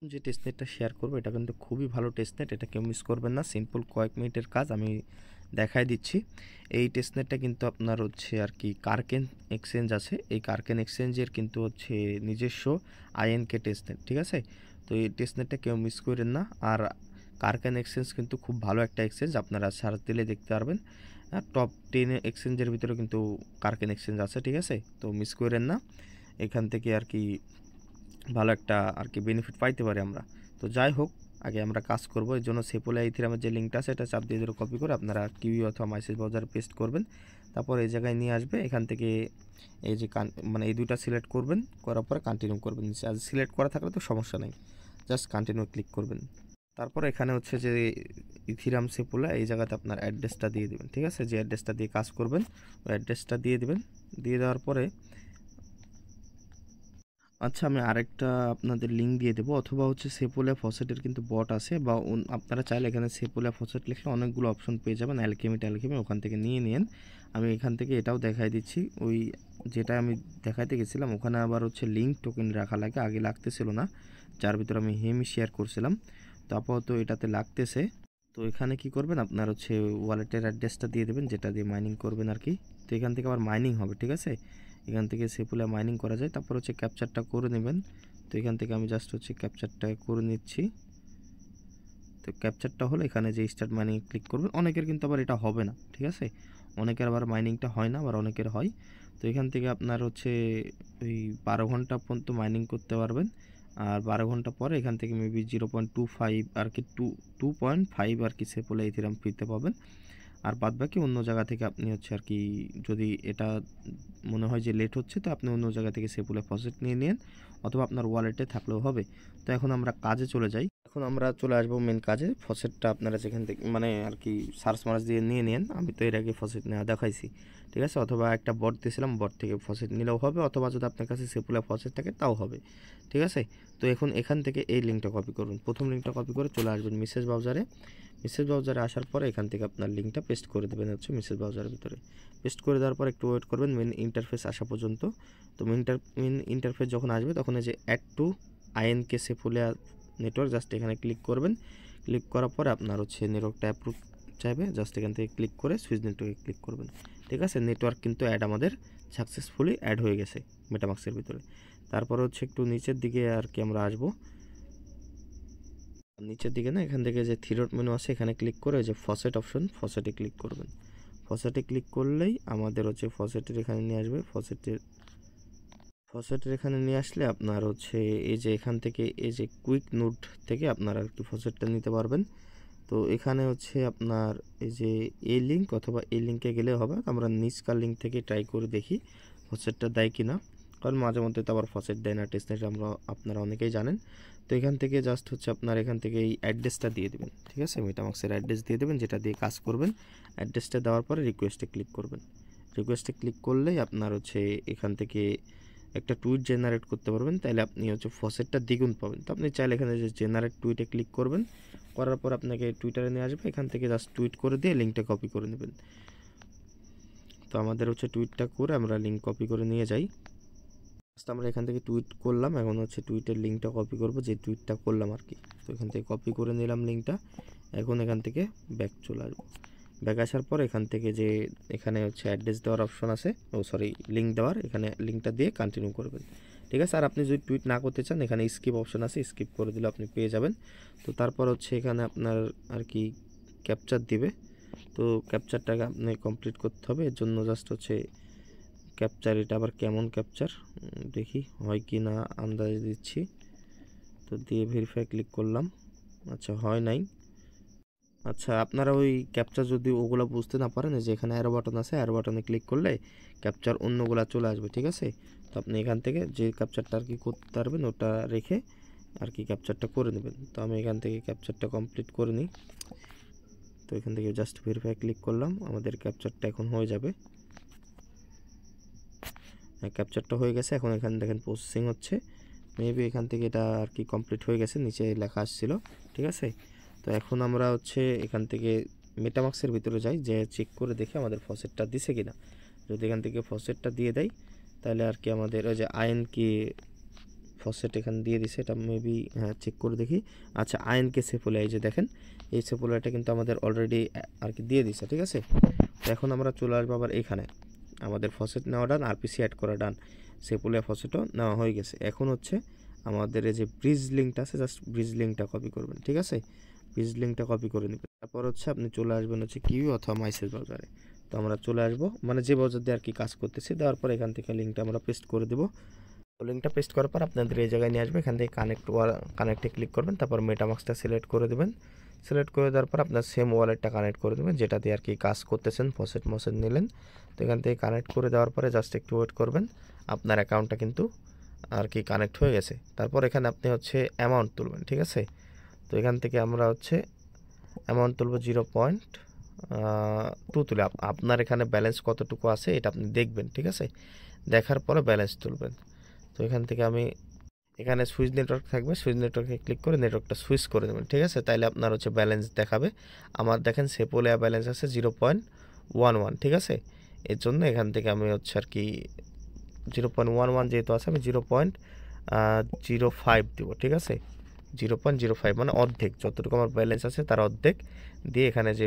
যে টেস্টনেটটা শেয়ার করব এটা কিন্তু খুবই ভালো টেস্টনেট, এটা কেউ মিস করবেন না। সিম্পল কয়েক মিনিটের কাজ আমি দেখাই দিচ্ছি। এই টেস্টনেটটা কিন্তু আপনার হচ্ছে আর কি কার্কেন এক্সচেঞ্জ আছে, এই কার্কেন এক্সচেঞ্জের কিন্তু হচ্ছে নিজস্ব আইএনকে টেস্টনেট, ঠিক আছে। তো এই টেস্টনেটটা কেউ মিস করেন না। আর কার্কেন এক্সচেঞ্জ কিন্তু খুব ভালো একটা এক্সচেঞ্জ, আপনারা সার্চ দিলে দেখতে পারবেন। টপ 10 এক্সচেঞ্জের ভিতরে কিন্তু কার্কেন এক্সচেঞ্জ আছে, ঠিক আছে। তো মিস করেন না, এখান থেকে আর কি ভালো একটা আর কি বেনিফিট পাইতে পারি আমরা। তো যাই হোক, আগে আমরা কাজ করব, এর জন্য সেপোলা ইথিরামের যে লিঙ্কটা আছে এটা চাপ দিয়ে ধরে কপি করে আপনারা কিউই অথবা মাইসেজ ব্রাউজারে পেস্ট করবেন। তারপর এই জায়গায় নিয়ে আসবে, এখান থেকে এই যে মানে এই দুইটা সিলেক্ট করবেন, করার পরে কন্টিনিউ করবেন। আর সিলেক্ট করা থাকলে তো সমস্যা নেই, জাস্ট কন্টিনিউ ক্লিক করবেন। তারপর এখানে হচ্ছে যে ইথিরাম সেপোলা, এই জায়গাতে আপনার অ্যাড্রেসটা দিয়ে দেবেন, ঠিক আছে। যে অ্যাড্রেসটা দিয়ে কাজ করবেন ওই অ্যাড্রেসটা দিয়ে দেবেন। দিয়ে দেওয়ার পরে আচ্ছা, আমি আরেকটা আপনাদের লিঙ্ক দিয়ে দেবো, অথবা হচ্ছে সেপোলা ফসেটের কিন্তু বট আছে, বা আপনারা চাইলে এখানে সেপোলা ফসেট লিখলে অনেকগুলো অপশন পেয়ে যাবেন, অ্যালকেমি ওখান থেকে নিয়ে নিন। আমি এখান থেকে এটাও দেখাই দিচ্ছি, ওই যেটা আমি দেখাইতে গেছিলাম ওখানে আবার হচ্ছে লিঙ্ক টোকেন রাখা লাগে, আগে লাগতেছিল না, যার ভিতরে আমি হেমি শেয়ার করছিলাম। তো আপাতত এটাতে লাগতেছে। তো এখানে কি করবেন, আপনার হচ্ছে ওয়ালেটের অ্যাড্রেসটা দিয়ে দেবেন, যেটা দিয়ে মাইনিং করবেন আর কি। তো এখান থেকে আবার মাইনিং হবে, ঠিক আছে। এখান থেকে সেপুলে মাইনিং করা যায়, তারপর হচ্ছে ক্যাপচারটা করে নেবেন। তো এখান থেকে আমি জাস্ট হচ্ছে ক্যাপচারটা করে নিচ্ছি। তো ক্যাপচারটা হলো এখানে যে স্টার্ট মাইনিং ক্লিক করবেন। অনেকের কিন্তু আবার এটা হবে না, ঠিক আছে। অনেকের আবার মাইনিংটা হয় না, আবার অনেকের হয়। তো এখান থেকে আপনার হচ্ছে ওই 12 ঘন্টা পর্যন্ত মাইনিং করতে পারবেন। আর 12 ঘন্টা পরে এখান থেকে মেবি 0.25 আর কি 2.5 আর কি সেপোলা ইথেরিয়াম ফ্রিতে পাবেন। আর বাদবাকি অন্য জায়গা থেকে আপনি হচ্ছে আর কি, যদি এটা মনে হয় যে লেট হচ্ছে তো আপনি অন্য জায়গা থেকে সেপুলে ফসেট নিয়ে নিন, অথবা আপনার ওয়ালেটে থাকলেও হবে। তো এখন আমরা কাজে চলে যাই। এখন আমরা চলে আসবো মেন কাজে। ফসেটটা আপনারা যেখান থেকে মানে আর কি সার্চ মার্চ দিয়ে নিয়ে নিন, আমি তো এর আগে ফসেট নেওয়া দেখাইছি, ঠিক আছে। অথবা একটা বট দিয়েছিলাম, বট থেকে ফসেট নিলেও হবে, অথবা যদি আপনার কাছে সেপুলে ফসেট থাকে তাও হবে, ঠিক আছে। তো এখন এখান থেকে এই লিঙ্কটা কপি করুন, প্রথম লিঙ্কটা কপি করে চলে আসবেন মেসেজ ব্রাউজারে। মেসেজ ব্রাউজারে আসার পরে এখান থেকে আপনার লিঙ্কটা পেস্ট করে দেবেন হচ্ছে মেসেজ ব্রাউজারের ভিতরে। পেস্ট করে দেওয়ার পর একটু ওয়েট করবেন মেন ইন্টারফেস আসা পর্যন্ত। তো মেন ইন্টারফেস যখন আসবে তখন এই যে অ্যাড টু আইএনকে সেপুলিয়া নেটওয়ার্ক, জাস্ট এখানে ক্লিক করবেন। ক্লিক করার পরে আপনার হচ্ছে নেটওয়ার্কটা অ্যাপ্রুভ চাইবে, জাস্ট এখান থেকে ক্লিক করে সুইচ নেটওয়ার্কে ক্লিক করবেন, ঠিক আছে। নেটওয়ার্ক কিন্তু অ্যাড আমাদের সাকসেসফুলি অ্যাড হয়ে গেছে মেটামাক্সের ভিতরে। তারপর হচ্ছে একটু নিচের দিকে আর কি আমরা আসবো, নিচের দিকে না, এখান থেকে যে থ্রি ডট মেনু আছে এখানে ক্লিক করে যে ফসেট অপশন, ফসেটে ক্লিক করবেন। ফসেটে ক্লিক করলেই আমাদের হচ্ছে ফসেটের এখানে নিয়ে আসবে। ফসেটের এখানে নিয়ে আসলে আপনার হচ্ছে এই যে এখান থেকে এই যে কুইক নোট থেকে আপনারা একটু ফসেটটা নিতে পারবেন। তো এখানে হচ্ছে আপনার এই যে এই লিঙ্ক অথবা এই লিঙ্কে গেলে হবে, আমরা নিচকার লিঙ্ক থেকে ট্রাই করে দেখি ফসেটটা দেয় কি না, কারণ মাঝে মধ্যে তো আবার ফসেট দেয় না টেস্টনেট, আপনারা অনেকেই জানেন। তো এখান থেকে জাস্ট হচ্ছে আপনার এখান থেকে এই অ্যাড্রেসটা দিয়ে দেবেন, ঠিক আছে। মেটামাক্সের অ্যাড্রেস দিয়ে দেবেন, যেটা দিয়ে কাজ করবেন। অ্যাড্রেসটা দেওয়ার পরে রিকোয়েস্টে ক্লিক করবেন। রিকোয়েস্টে ক্লিক করলেই আপনার হচ্ছে এখান থেকে একটা টুইট জেনারেট করতে পারবেন, তাহলে আপনি হচ্ছে ফসেটটা দ্বিগুণ পাবেন। তো আপনি চাইলে এখানে যে জেনারেট টুইটে ক্লিক করবেন, করার পর আপনাকে টুইটারে নিয়ে আসবে, এখান থেকে জাস্ট টুইট করে দিয়ে লিঙ্কটা কপি করে নেবেন। তো আমাদের হচ্ছে টুইটটা করে আমরা লিঙ্ক কপি করে নিয়ে যাই। ফার্স্ট আমরা এখান থেকে টুইট করলাম, এখন হচ্ছে টুইটের লিঙ্কটা কপি করব, যে টুইটটা করলাম আর কি। তো এখান থেকে কপি করে নিলাম লিঙ্কটা। এখন এখান থেকে ব্যাক চলে আসবো। ব্যাক আসার পর এখান থেকে যে এখানে হচ্ছে অ্যাড্রেস দেওয়ার অপশন আছে, লিঙ্ক দেওয়ার, এখানে লিঙ্কটা দিয়ে কন্টিনিউ করবেন, ঠিক আছে। আর আপনি যদি টুইট না করতে চান এখানে স্কিপ অপশন আছে, স্কিপ করে দিলে আপনি পেয়ে যাবেন। তো তারপর হচ্ছে এখানে আপনার আর কি ক্যাপচার দিবে। তো ক্যাপচারটাকে আপনি কমপ্লিট করতে হবে, এর জন্য জাস্ট হচ্ছে ক্যাপচার, এটা আবার কেমন ক্যাপচার দেখি হয় কি না, আন্দাজ দিচ্ছি। তো দিয়ে ভেরিফাই ক্লিক করলাম, আচ্ছা হয় নাই। আচ্ছা, আপনারা ওই ক্যাপচার যদি ওগুলো বুঝতে না পারেন, যে এখানে অ্যারো বাটন আছে, অ্যারো বাটনে ক্লিক করলে ক্যাপচার অন্যগুলো চলে আসবে, ঠিক আছে। তো আপনি এখান থেকে যে ক্যাপচারটা আর কি করতে পারবেন ওটা রেখে আর কি ক্যাপচারটা করে নেবেন। তো আমি এখান থেকে ক্যাপচারটা কমপ্লিট করে নিই। তো এখান থেকে জাস্ট ভেরিফাই ক্লিক করলাম, আমাদের ক্যাপচারটা এখন হয়ে যাবে। হ্যাঁ, ক্যাপচারটা হয়ে গেছে। এখন এখানে দেখেন প্রসেসিং হচ্ছে, মেবি এখান থেকে এটা আর কি কমপ্লিট হয়ে গেছে, নিচে লেখা আসছিল, ঠিক আছে। তো এখন আমরা হচ্ছে এখান থেকে মেটামাক্সের ভিতরে যাই, যে চেক করে দেখি আমাদের ফসেটটা দিছে কিনা। যদি এখান থেকে ফসেটটা দিয়ে দেয় তাহলে আর কি আমাদের ওই যে আইএন কি ফসেট এখানে দিয়ে দিছে, এটা মেবি হ্যাঁ চেক করে দেখি। আচ্ছা আইএনকে সেপোলা, এই যে দেখেন এই সেপোলাটা কিন্তু আমাদের অলরেডি আর কি দিয়ে দিছে, ঠিক আছে। তো এখন আমরা চলে আসবো আবার এখানে, আমাদের ফসেট নেওয়া ডান, আরপিসি অ্যাড করা ডান, সেপোলা ফসেটও নেওয়া হয়ে গেছে। এখন হচ্ছে আমাদের এই যে ব্রিজ লিঙ্কটা আছে, জাস্ট ব্রিজ লিঙ্কটা কপি করবেন, ঠিক আছে। ব্রিজ লিঙ্কটা কপি করে নেবেন, তারপর হচ্ছে আপনি চলে আসবেন হচ্ছে কিউ অথবা মাইসেল ব্রাউজারে। তো আমরা চলে আসবো মানে যে ব্রাউজার দিয়ে আর কি কাজ করতেছি, দেওয়ার পর এখান থেকে লিঙ্কটা আমরা পেস্ট করে দেবো। তো লিঙ্কটা পেস্ট করার পর আপনাদের এই জায়গায় নিয়ে আসবে, এখান থেকে কানেক্টে ক্লিক করবেন, তারপর মেটামাস্কটা সিলেক্ট করে দেবেন। সিলেক্ট করে দেওয়ার পর আপনার সেম ওয়ালেটটা কানেক্ট করে দেবেন যেটা দিয়ে আর কি কাজ করতেছেন, ফসেট নিলেন। তো এখান থেকে কানেক্ট করে দেওয়ার পরে জাস্ট একটু ওয়েট করবেন, আপনার অ্যাকাউন্টটা কিন্তু আর কি কানেক্ট হয়ে গেছে। তারপর এখানে আপনি হচ্ছে অ্যামাউন্ট তুলবেন, ঠিক আছে। তো এখান থেকে আমরা হচ্ছে অ্যামাউন্ট তুলব 0.2 তুলে, আপনার এখানে ব্যালেন্স কতটুকু আছে এটা আপনি দেখবেন, ঠিক আছে। দেখার পরে ব্যালেন্স তুলবেন। তো এখান থেকে আমি এখানে সুইচ নেটওয়ার্ক থাকবে, সুইচ নেটওয়ার্কে ক্লিক করে নেটওয়ার্কটা সুইচ করে দেবেন, ঠিক আছে। তাইলে আপনার হচ্ছে ব্যালেন্স দেখাবে। আমার দেখেন সেপোলিয়া ব্যালেন্স আছে 0.11, ঠিক আছে। এর জন্য এখান থেকে আমি হচ্ছে আর কি 0.11 যেহেতু আছে আমি 0.05 দেবো, ঠিক আছে। 0.05 মানে অর্ধেক, যতটুকু আমার ব্যালেন্স আছে তার অর্ধেক দিয়ে এখানে যে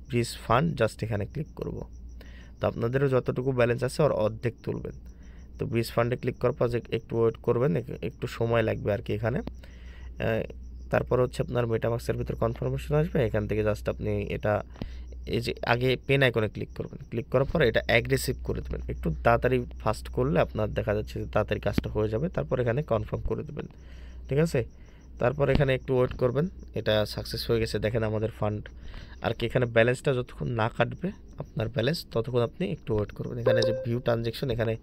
ব্রিজ ফান্ড জাস্ট এখানে ক্লিক করব। তো আপনাদেরও যতটুকু ব্যালেন্স আছে ওর অর্ধেক তুলবেন। তো ব্রিজ ফান্ডে ক্লিক করার পর যে একটু ওয়েট করবেন, একটু সময় লাগবে আর কি এখানে। তারপর হচ্ছে আপনার মেটামাক্সের ভিতর কনফার্মেশন আসবে, এখান থেকে জাস্ট আপনি এটা এই যে আগে পেন আইকনে ক্লিক করবেন, ক্লিক করার পর এটা অ্যাগ্রেসিভ করে দেবেন, একটু তাড়াতাড়ি ফাস্ট করলে আপনার দেখা যাচ্ছে যে তাড়াতাড়ি কাজটা হয়ে যাবে। তারপর এখানে কনফার্ম করে দেবেন, ঠিক আছে। তারপর এখানে একটু ওয়েট করবেন, এটা সাকসেস হয়ে গেছে দেখেন আমাদের ফান্ড। আর কি এখানে ব্যালেন্সটা যতক্ষণ না কাটবে আপনার ব্যালেন্স, ততক্ষণ আপনি একটু ওয়েট করবেন। এখানে যে ভিউ ট্রানজেকশন এখানে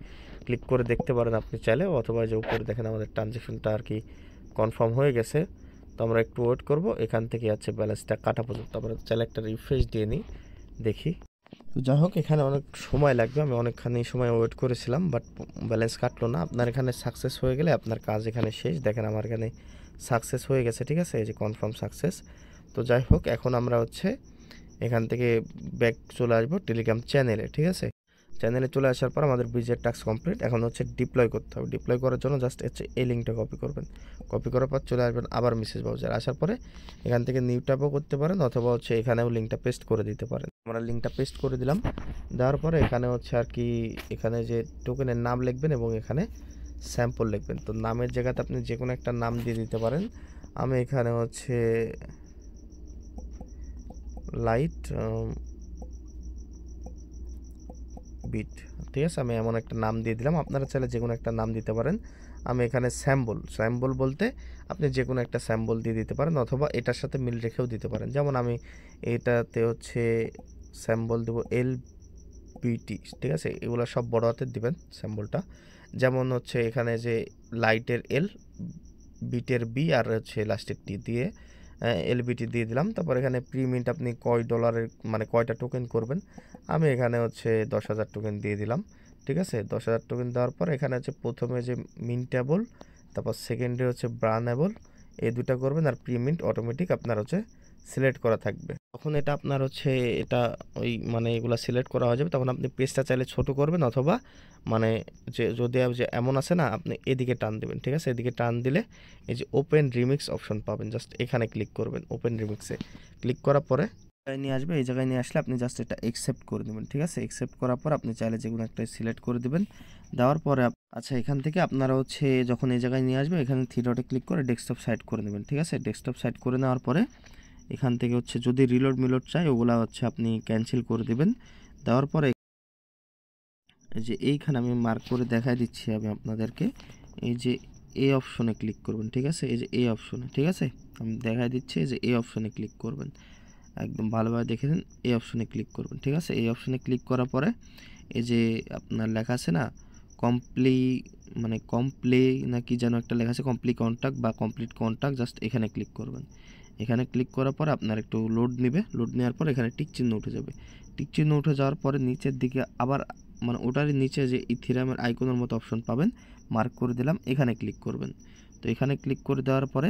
ক্লিক করে দেখতে পারেন আপনি চাইলে, অথবা যে উপরে দেখেন আমাদের ট্রানজেকশনটা আর কি কনফার্ম হয়ে গেছে। তো আমরা একটু ওয়েট করব, এখান থেকে আছে ব্যালেন্সটা কাটা পর্যন্ত। আমরা চাইলে একটা রিফ্রেশ দিয়ে নিই, দেখি। তো যাই হোক এখানে অনেক সময় লাগবে, আমি অনেকখানি সময় ওয়েট করেছিলাম বাট ব্যালেন্স কাটলো না। আপনার এখানে সাকসেস হয়ে গেলে আপনার কাজ এখানে শেষ, দেখেন আমার এখানে সাকসেস হয়ে গেছে, ঠিক আছে, এই যে কনফার্ম সাকসেস। তো যাই হোক এখন আমরা হচ্ছে এখান থেকে ব্যাক চলে আসবো টেলিগ্রাম চ্যানেলে, ঠিক আছে। চ্যানেলে চলে আসার পর আমাদের ব্রিজের টাস্ক কমপ্লিট, এখন হচ্ছে ডিপ্লয় করতে হবে। ডিপ্লয় করার জন্য জাস্ট হচ্ছে এই লিঙ্কটা কপি করবেন, কপি করার পর চলে আসবেন আবার মেসেজ ব্রাউজার। আসার পরে এখান থেকে নিউ ট্যাবও করতে পারেন, অথবা হচ্ছে এখানেও লিঙ্কটা পেস্ট করে দিতে পারেন। আমরা লিঙ্কটা পেস্ট করে দিলাম, দেওয়ার পরে এখানে হচ্ছে আর কি এখানে যে টোকেনের নাম লিখবেন এবং এখানে স্যাম্পল লিখবেন। তো নামের জায়গাতে আপনি যে কোনো একটা নাম দিয়ে দিতে পারেন। আমি এখানে হচ্ছে লাইট বিট, ঠিক আছে, আমি এমন একটা নাম দিয়ে দিলাম। আপনারা চাইলে যে কোনো একটা নাম দিতে পারেন। আমি এখানে স্যাম্বল বলতে আপনি যে কোনো একটা স্যাম্বল দিয়ে দিতে পারেন, অথবা এটার সাথে মিল রেখেও দিতে পারেন। যেমন আমি এটাতে হচ্ছে স্যাম্বল দেবো LBT, ঠিক আছে। এগুলো সব বড় হাতের দিবেন স্যাম্বলটা। যেমন হচ্ছে এখানে যে লাইটের L, বিটের B আর হচ্ছে লাস্টের T দিয়ে LBT দিয়ে দিলাম। তারপর এখানে প্রিমিন্ট আপনি কয় ডলারের মানে কয়টা টোকেন করবেন, আমি এখানে হচ্ছে 10,000 টোকেন দিয়ে দিলাম, ঠিক আছে। 10,000 টোকেন দেওয়ার পর এখানে হচ্ছে প্রথমে যে মিন্টেবল, তারপর সেকেন্ডে হচ্ছে ব্রানেবল, এই দুটো করবেন। আর প্রিমিন্ট অটোমেটিক আপনার হচ্ছে সিলেক্ট করা থাকবে। তখন এটা আপনার হচ্ছে এটা ওই মানে এগুলো সিলেক্ট করা হয়ে যাবে, তখন আপনি পেজটা চাইলে ছোট করবেন, অথবা মানে যে যদি যে এমন আছে না আপনি এদিকে টান দেবেন, ঠিক আছে। এদিকে টান দিলে এই যে ওপেন রিমিক্স অপশন পাবেন, জাস্ট এখানে ক্লিক করবেন। ওপেন রিমিক্সে ক্লিক করার পরে নিয়ে আসবে, এই জায়গায় নিয়ে আসলে আপনি জাস্ট এটা অ্যাকসেপ্ট করে দেবেন, ঠিক আছে। অ্যাকসেপ্ট করার পর আপনি চাইলে যে কোনো একটা সিলেক্ট করে দেবেন। দেওয়ার পরে আচ্ছা এখান থেকে আপনারা হচ্ছে যখন এই জায়গায় নিয়ে আসবে এখানে থ্রি ডটে ক্লিক করে ডেস্কটপ সাইড করে নেবেন, ঠিক আছে। ডেস্কটপ সাইড করে নেওয়ার পরে এখান থেকে হচ্ছে যদি রিলোড মিলোড চাই ওগুলা হচ্ছে আপনি ক্যান্সেল করে দেবেন। দেওয়ার পরে এই যে এইখানে আমি মার্ক করে দেখাই দিচ্ছি আমি আপনাদেরকে, এই যে এই অপশনে ক্লিক করবেন, ঠিক আছে। এই যে এই অপশনে, ঠিক আছে, আমি দেখাই দিচ্ছি। এই যে এই অপশনে ক্লিক করবেন, একদম ভালোভাবে দেখে নিন। এই অপশনে ক্লিক করবেন, ঠিক আছে। এই অপশনে ক্লিক করার পরে এই যে আপনার লেখা আছে না কমপ্লে না কি যেন একটা লেখা আছে, কমপ্লিট কন্ট্যাক্ট বা কমপ্লিট কন্ট্যাক্ট, জাস্ট এখানে ক্লিক করবেন। এখানে ক্লিক করার পর আপনার একটু লোড নেবে, লোড নেওয়ার পর এখানে টিক চিহ্ন উঠে যাবে। টিক চিহ্ন উঠে যাওয়ার পরে নিচের দিকে আবার মানে ওটারই নিচে যে ইথেরিয়ামের আইকনের মতো অপশন পাবেন, মার্ক করে দিলাম, এখানে ক্লিক করবেন। তো এখানে ক্লিক করে দেওয়ার পরে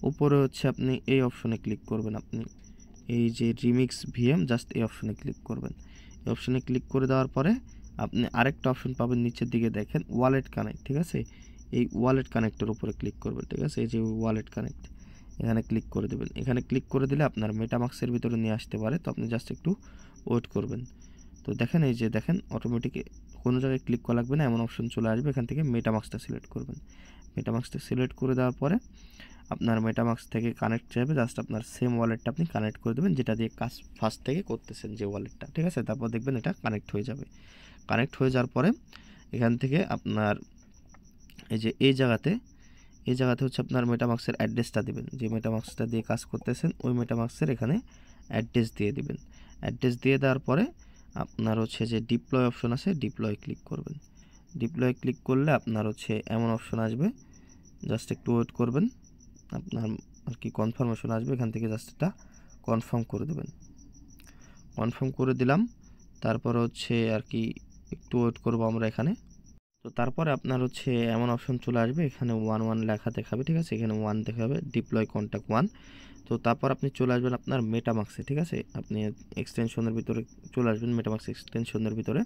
উপরে হচ্ছে আপনি এই অপশনে ক্লিক করবেন, আপনি এই যে রিমিক্স VM, জাস্ট এই অপশনে ক্লিক করবেন। এই অপশনে ক্লিক করে দেওয়ার পরে আপনি আরেকটা অপশন পাবেন নিচের দিকে, দেখেন ওয়ালেট কানেক্ট, ঠিক আছে। এই ওয়ালেট কানেক্টের উপরে ক্লিক করবেন, ঠিক আছে? এই যে ওয়ালেট কানেক্ট, এখানে ক্লিক করে দেবেন। এখানে ক্লিক করে দিলে আপনার মেটামাক্সের ভিতরে নিয়ে আসতে পারে, তো আপনি জাস্ট একটু ওয়েট করবেন। তো দেখেন, এই যে দেখেন অটোমেটিক কোনো জায়গায় ক্লিক করা লাগবে না, এমন অপশন চলে আসবে। এখান থেকে মেটামাক্সটা সিলেক্ট করবেন। মেটামাক্সটা সিলেক্ট করে দেওয়ার পরে আপনার মেটামাক্স থেকে কানেক্ট যাবে, জাস্ট আপনার সেম ওয়ালেটটা আপনি কানেক্ট করে দেবেন যেটা দিয়ে কাজ ফার্স্ট থেকে করতেছেন যে ওয়ালেটটা, ঠিক আছে? তারপর দেখবেন এটা কানেক্ট হয়ে যাবে। কানেক্ট হয়ে যাওয়ার পরে এখান থেকে আপনার এই যে এই জায়গাতে হচ্ছে আপনার মেটামাক্সের অ্যাড্রেসটা দেবেন, যে মেটামাক্সটা দিয়ে কাজ করতেছেন ওই মেটামাক্সের এখানে অ্যাড্রেস দিয়ে দিবেন। অ্যাড্রেস দিয়ে দেওয়ার পরে আপনার হচ্ছে যে ডিপ্লয় অপশন আছে, ডিপ্লয় ক্লিক করবেন। ডিপ্লয় ক্লিক করলে আপনার হচ্ছে এমন অপশন আসবে, জাস্ট একটু ওয়েট করবেন, আপনার আর কি কনফার্মেশন আসবে। এখান থেকে জাস্ট এটা কনফার্ম করে দেবেন। কনফার্ম করে দিলাম, তারপর হচ্ছে আর কি একটু ওয়েট করব আমরা এখানে। তো তারপরে আপনার হচ্ছে এমন অপশন চলে আসবে, এখানে 1 লেখা দেখাবে, ঠিক আছে? এখানে 1 দেখাবে, ডিপ্লয় কন্ট্যাক্ট 1। তো তারপর আপনি চলে আসবেন আপনার মেটামাক্সে, ঠিক আছে? আপনি এক্সটেনশনের ভিতরে চলে আসবেন, মেটামাক্স এক্সটেনশনের ভিতরে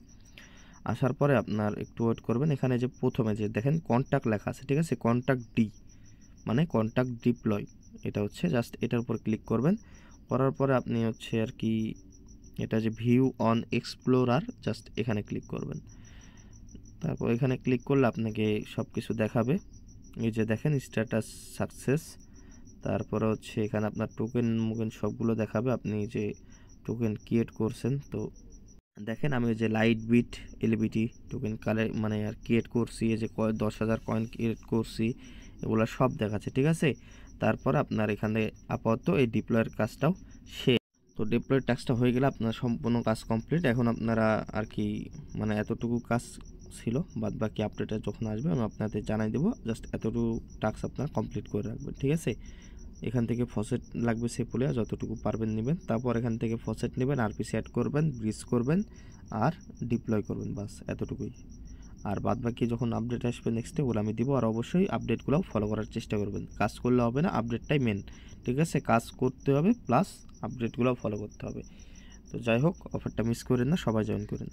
আসার পরে আপনার একটু ওয়েট করবেন। এখানে যে প্রথমে যে দেখেন কন্ট্যাক্ট লেখা আছে, ঠিক আছে? কন্ট্যাক্ট ডি মানে কন্ট্যাক্ট ডিপ্লয়, এটা হচ্ছে জাস্ট এটার উপর ক্লিক করবেন। করার পরে আপনি হচ্ছে আর কি এটা যে ভিউ অন এক্সপ্লোরার, জাস্ট এখানে ক্লিক করবেন। তারপর এখানে ক্লিক করলে আপনাকে সব কিছু দেখাবে। এই যে দেখেন স্ট্যাটাস সাকসেস, তারপরে হচ্ছে এখানে আপনার টোকেন মোকেন সবগুলো দেখাবে, আপনি যে টোকেন ক্রিয়েট করছেন। তো দেখেন আমি যে লাইট বিট এলবিটি টোকেন মানে আর ক্রিয়েট করছি, এই যে 10,000 কয়েন ক্রিয়েট করছি, এগুলো সব দেখাচ্ছে, ঠিক আছে? তারপর আপনার এখানে আপাতত এই ডিপ্লয়ের কাজটাও শেষ। তো ডিপ্লয়ের টাস্কটা হয়ে গেলে আপনার সম্পূর্ণ কাজ কমপ্লিট। এখন আপনারা আর কি মানে এতটুকু কাজ ছিল, বাদ বাকি আপডেটটা যখন আসবে আমি আপনাদের জানাই দেবো। জাস্ট এতটুকু টাস্ক আপনারা কমপ্লিট করে রাখবেন, ঠিক আছে? এখান থেকে ফসেট লাগবে সেপুলিয়া, যতটুকু পারবেন নেবেন। তারপর এখান থেকে ফসেট নেবেন, আরপিসি অ্যাড করবেন, ব্রিজ করবেন আর ডিপ্লয় করবেন, বাস এতটুকুই। আর বাদ বাকি যখন আপডেট আসবে নেক্সটে ওগুলো আমি দিব। আর অবশ্যই আপডেটগুলোও ফলো করার চেষ্টা করবেন, কাজ করলে হবে না, আপডেটটাই মেন, ঠিক আছে? কাজ করতে হবে প্লাস আপডেটগুলোও ফলো করতে হবে। তো যাই হোক, অফারটা মিস করেন না, সবাই জয়েন করেন।